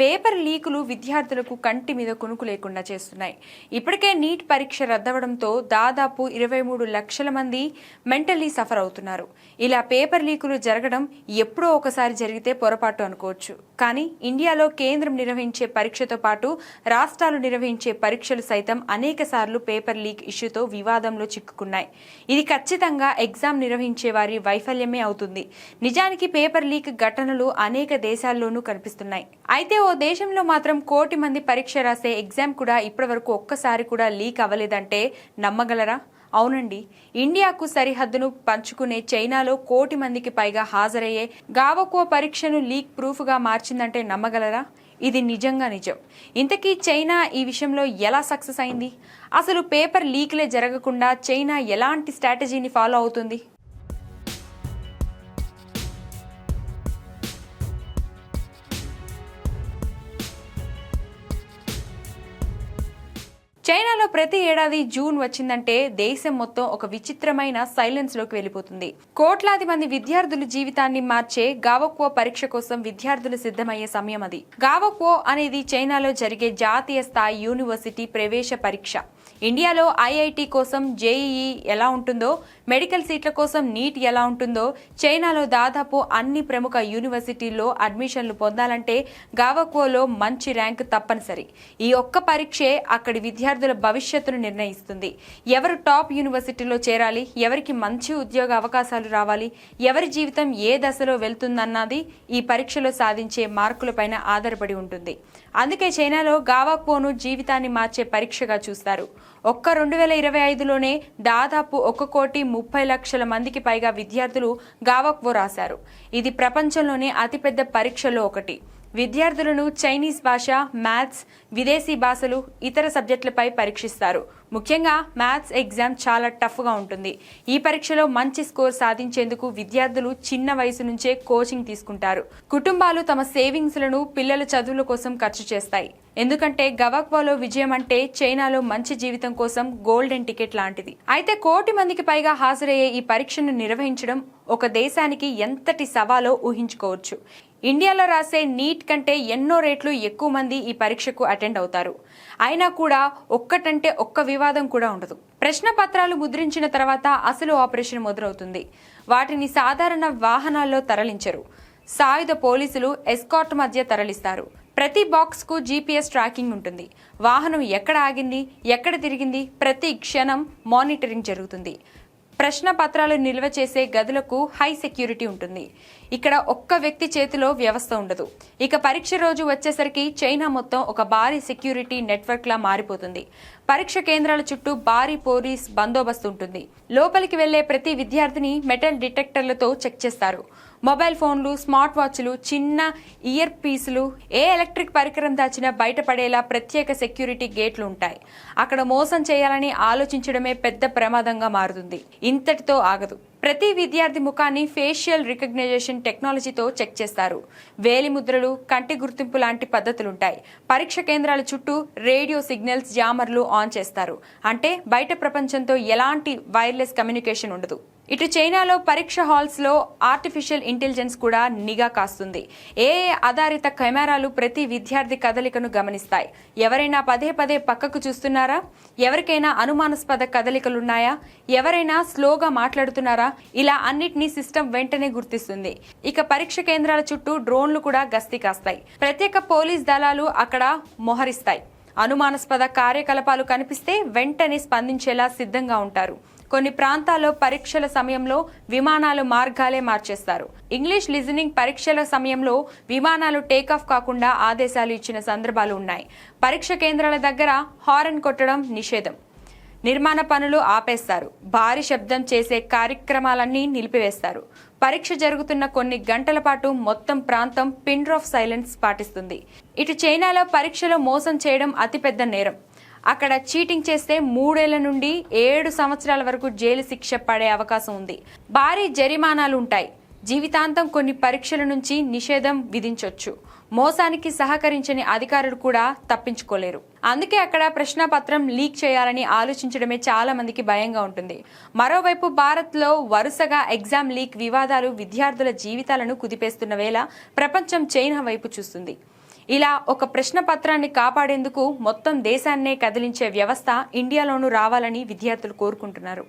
Paper లీకులు విద్యార్థులకు కంటి మీద కునుకు లేకుండా చేస్తున్నాయి. ఇప్పటికే నీట్ పరీక్ష రద్దవడంతో దాదాపు 23 లక్షల మంది మెంటల్లీ సఫర్ అవుతున్నారు. ఇలా పేపర్ లీకులు జరగడం ఎప్పుడో ఒకసారి జరిగితే పొరపాటు అనుకోవచ్చు. కానీ ఇండియాలో కేంద్రం నిర్వహించే పరీక్షతో పాటు రాష్ట్రాలు నిర్వహించే పరీక్షలు సైతం అనేక సార్లు పేపర్ లీక్ ఇష్యూతో వివాదంలో చిక్కుకున్నాయి. ఇది ఖచ్చితంగా ఎగ్జామ్ నిర్వహించే వారి వైఫల్యమే అవుతుంది. నిజానికి పేపర్ లీక్ ఘటనలు అనేక దేశాల్లోనూ కనిపిస్తున్నాయి. అయితే ఓ దేశంలో మాత్రం కోటి మంది పరీక్ష రాసే ఎగ్జామ్ కూడా ఇప్పటివరకు ఒక్కసారి కూడా లీక్ అవ్వలేదంటే నమ్మగలరా? అవునండి, ఇండియాకు సరిహద్దును పంచుకునే చైనాలో కోటి మందికి పైగా హాజరయ్యే గావోకో పరీక్షను లీక్ ప్రూఫ్గా మార్చిందంటే నమ్మగలరా? ఇది నిజంగా నిజం. ఇంతకీ చైనా ఈ విషయంలో ఎలా సక్సెస్ అయింది? అసలు పేపర్ లీక్లే జరగకుండా చైనా ఎలాంటి స్ట్రాటజీని ఫాలో అవుతుంది? చైనాలో ప్రతి ఏడాది జూన్ వచ్చిందంటే దేశం మొత్తం ఒక విచిత్రమైన సైలెన్స్ లోకి వెళ్ళిపోతుంది. కోట్లాది మంది విద్యార్థుల జీవితాన్ని మార్చే గావోకో పరీక్ష కోసం విద్యార్థులు సిద్ధమయ్యే సమయం అది. గావోకో అనేది చైనాలో జరిగే జాతీయ స్థాయి యూనివర్సిటీ ప్రవేశ పరీక్ష. ఇండియాలో ఐఐటి కోసం జేఈఈ ఎలా ఉంటుందో, మెడికల్ సీట్ల కోసం నీట్ ఎలా ఉంటుందో, చైనాలో దాదాపు అన్ని ప్రముఖ యూనివర్సిటీల్లో అడ్మిషన్లు పొందాలంటే గావోకోలో మంచి ర్యాంక్ తప్పనిసరి. ఈ ఒక్క పరీక్షే అక్కడి విద్యార్థుల భవిష్యత్తును నిర్ణయిస్తుంది. ఎవరు టాప్ యూనివర్సిటీలో చేరాలి, ఎవరికి మంచి ఉద్యోగ అవకాశాలు రావాలి, ఎవరి జీవితం ఏ దశలో వెళ్తుందన్నది ఈ పరీక్షలో సాధించే మార్కులపైన ఆధారపడి ఉంటుంది. అందుకే చైనాలో గావోకోను జీవితాన్ని మార్చే పరీక్షగా చూస్తారు. ఒక్క 2025లోనే దాదాపు 1,30,00,000 మందికి పైగా విద్యార్థులు గావోకో రాశారు. ఇది ప్రపంచంలోనే అతిపెద్ద పరీక్షలో ఒకటి. విద్యార్థులను చైనీస్ భాష, మ్యాథ్స్, విదేశీ భాషలు, ఇతర సబ్జెక్టులపై పరీక్షిస్తారు. ముఖ్యంగా మ్యాథ్స్ ఎగ్జామ్ చాలా టఫ్గా ఉంటుంది. ఈ పరీక్షలో మంచి స్కోర్ సాధించేందుకు విద్యార్థులు చిన్న వయసు నుంచే కోచింగ్ తీసుకుంటారు. కుటుంబాలు తమ సేవింగ్స్లను పిల్లల చదువుల కోసం ఖర్చు చేస్తాయి. ఎందుకంటే గావోకోలో విజయం అంటే చైనాలో మంచి జీవితం కోసం గోల్డెన్ టికెట్ లాంటిది. అయితే కోటి మందికి పైగా హాజరయ్యే ఈ పరీక్షను నిర్వహించడం ఒక దేశానికి ఎంతటి సవాలో ఊహించుకోవచ్చు. ఇండియాలో రాసే నీట్ కంటే ఎన్నో రెట్లు ఎక్కువ మంది ఈ పరీక్షకు అటెండ్ అవుతారు. అయినా కూడా ఒక్కటంటే ఒక్క వివాదం కూడా ఉండదు. ప్రశ్న పత్రాలు ముద్రించిన తర్వాత అసలు ఆపరేషన్ మొదలవుతుంది. వాటిని సాధారణ వాహనాల్లో తరలించరు. సాయుధ పోలీసులు ఎస్కార్ట్ మధ్య తరలిస్తారు. ప్రతి బాక్స్ కు జీపీఎస్ ట్రాకింగ్ ఉంటుంది. వాహనం ఎక్కడ ఆగింది, ఎక్కడ తిరిగింది, ప్రతి క్షణం మానిటరింగ్ జరుగుతుంది. ప్రశ్న పత్రాలు నిల్వ చేసే గదులకు హై సెక్యూరిటీ ఉంటుంది. ఇక్కడ ఒక్క వ్యక్తి చేతిలో వ్యవస్థ ఉండదు. ఇక పరీక్ష రోజు వచ్చేసరికి చైనా మొత్తం ఒక భారీ సెక్యూరిటీ నెట్వర్క్ లా మారిపోతుంది. పరీక్ష కేంద్రాల చుట్టూ భారీ పోలీస్ బందోబస్తు ఉంటుంది. లోపలికి వెళ్లే ప్రతి విద్యార్థిని మెటల్ డిటెక్టర్లతో చెక్ చేస్తారు. మొబైల్ ఫోన్లు, స్మార్ట్ వాచ్లు, చిన్న ఇయర్ పీసులు, ఏ ఎలక్ట్రిక్ పరికరం దాచినా బయటపడేలా ప్రత్యేక సెక్యూరిటీ గేట్లు ఉంటాయి. అక్కడ మోసం చేయాలని ఆలోచించడమే పెద్ద ప్రమాదంగా మారుతుంది. ఇంతటితో ఆగదు. ప్రతి విద్యార్థి ముఖాన్ని ఫేషియల్ రికగ్నైజేషన్ టెక్నాలజీతో చెక్ చేస్తారు. వేలి ముద్రలు, కంటి గుర్తింపు లాంటి పద్ధతులుంటాయి. పరీక్ష కేంద్రాల చుట్టూ రేడియో సిగ్నల్స్, జామర్లు ఆన్ చేస్తారు. అంటే బయట ప్రపంచంతో ఎలాంటి వైర్లెస్ కమ్యూనికేషన్ ఉండదు. ఇటు చైనాలో పరీక్ష హాల్స్ లో ఆర్టిఫిషియల్ ఇంటెలిజెన్స్ కూడా నిఘా కాస్తుంది. ఏఐ ఆధారిత కెమెరాలు ప్రతి విద్యార్థి కదలికను గమనిస్తాయి. ఎవరైనా పదే పదే పక్కకు చూస్తున్నారా, ఎవరికైనా అనుమానాస్పద కదలికలున్నాయా, ఎవరైనా స్లోగా మాట్లాడుతున్నారా, ఇలా అన్నిటినీ సిస్టమ్ వెంటనే గుర్తిస్తుంది. ఇక పరీక్ష కేంద్రాల చుట్టూ డ్రోన్లు కూడా గస్తీ కాస్తాయి. ప్రత్యేక పోలీస్ దళాలు అక్కడ మోహరిస్తాయి. అనుమానాస్పద కార్యకలాపాలు కనిపిస్తే వెంటనే స్పందించేలా సిద్ధంగా ఉంటారు. కొన్ని ప్రాంతాల్లో పరీక్షల సమయంలో విమానాలు మార్గాలే మార్చేస్తారు. ఇంగ్లీష్ లిజనింగ్ పరీక్షల సమయంలో విమానాలు టేకాఫ్ కాకుండా ఆదేశాలు ఇచ్చిన సందర్భాలు ఉన్నాయి. పరీక్ష కేంద్రాల దగ్గర హారన్ కొట్టడం నిషేధం. నిర్మాణ పనులు ఆపేస్తారు. భారీ శబ్దం చేసే కార్యక్రమాలన్నీ నిలిపివేస్తారు. పరీక్ష జరుగుతున్న కొన్ని గంటల పాటు మొత్తం ప్రాంతం పిన్ డ్రాప్ సైలెన్స్ పాటిస్తుంది. ఇటు చైనాలో పరీక్షలో మోసం చేయడం అతిపెద్ద నేరం. అక్కడ చీటింగ్ చేస్తే 3 ఏళ్ల నుండి 7 సంవత్సరాల వరకు జైలు శిక్ష పడే అవకాశం ఉంది. భారీ జరిమానాలు ఉంటాయి. జీవితాంతం కొన్ని పరీక్షల నుంచి నిషేధం విధించొచ్చు. మోసానికి సహకరించని అధికారులు కూడా తప్పించుకోలేరు. అందుకే అక్కడ ప్రశ్నపత్రం లీక్ చేయాలని ఆలోచించడమే చాలా మందికి భయంగా ఉంటుంది. మరోవైపు భారత్లో వరుసగా ఎగ్జామ్ లీక్ వివాదాలు విద్యార్థుల జీవితాలను కుదిపేస్తున్న వేళ ప్రపంచం చైనా వైపు చూస్తుంది. ఇలా ఒక ప్రశ్న పత్రాన్ని కాపాడేందుకు మొత్తం దేశాన్నే కదిలించే వ్యవస్థ ఇండియాలోనూ రావాలని విద్యార్థులు కోరుకుంటున్నారు.